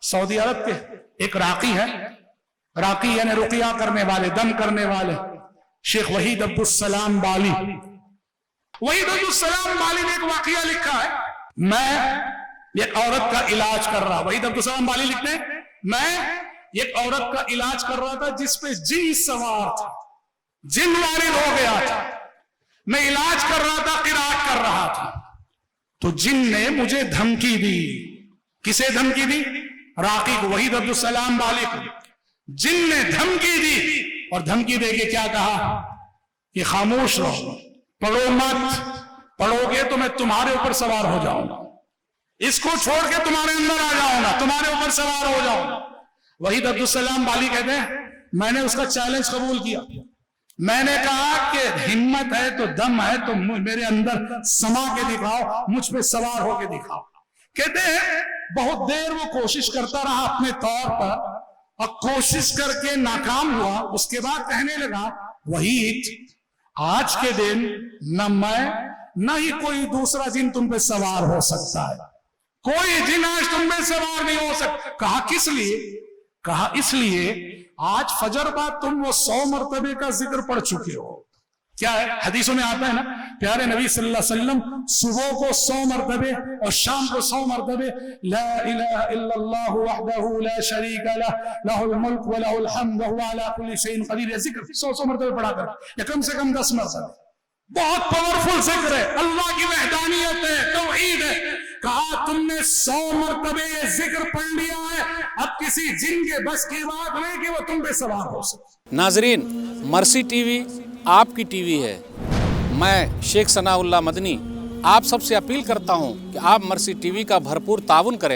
Saudi अरब के एक राकी है, राकी यानी रुकिया करने वाले, दम करने वाले, शेख वहीद अब्दुल सलाम बाली। वहीद अब्दुल सलाम बाली ने एक वाकया लिखा है, मैं एक औरत का इलाज कर रहा, वहीद अब्दुल सलाम बाली लिखते हैं, मैं एक औरत का इलाज कर रहा था जिसपे जिन सवार था, जिन वारिद हो गया था। मैं इलाज कर रहा था, किरात कर रहा था, तो जिन ने मुझे धमकी दी। किसे धमकी दी? राकी को, वहीद अब्दुल सलाम बाली को। जिन ने धमकी दी और धमकी देके क्या कहा कि खामोश रहो, पढ़ो मत, पढ़ोगे तो मैं तुम्हारे ऊपर सवार हो जाऊंगा, इसको छोड़ के तुम्हारे अंदर आ जाऊंगा, तुम्हारे ऊपर सवार हो जाऊंगा। वहीद अब्दुल सलाम बाली कहते हैं, मैंने उसका चैलेंज कबूल किया। मैंने कहा कि हिम्मत है तो, दम है तो मेरे अंदर समा के दिखाओ, मुझ पे सवार होके दिखाओ। कहते हैं बहुत देर वो कोशिश करता रहा अपने तौर पर, और कोशिश करके नाकाम हुआ। उसके बाद कहने लगा, वहीद आज के दिन न मैं न ही कोई दूसरा जिन तुम पे सवार हो सकता है, कोई जिन आज तुम पे सवार नहीं हो सकता। कहा किस लिए? कहा इसलिए आज फजर बाद तुम वो 100 मरतबे का जिक्र पढ़ चुके हो। क्या है? हदीसों में आता है ना, प्यारे नबी सल्लल्लाहु अलैहि वसल्लम सुबह को 100 मरतबे और शाम को 100 मरतबे ला इलाहा इल्लल्लाहु वहदहु ला शरीका लह लहुल मुल्क व लहुल हम्द व हुवा अला कुल्ली शैइन क़दीर, ये जिक्र 100 मरतबे पढ़ा कर, या कम से कम 10 मरतबे। बहुत पावरफुल जिक्र है, अल्लाह की वहदानियत है, तौहीद है। कहा तुमने 100 मरतबे ये जिक्र पढ़ लिया है, अब किसी जिन के बस की बात नहीं कि वो तुम पे सवार हो सके। नाजरीन, मर्सी टीवी आपकी टीवी है। मैं शेख सनाउल्लाह मदनी आप सबसे अपील करता हूं कि आप मर्सी टीवी का भरपूर ताउन करें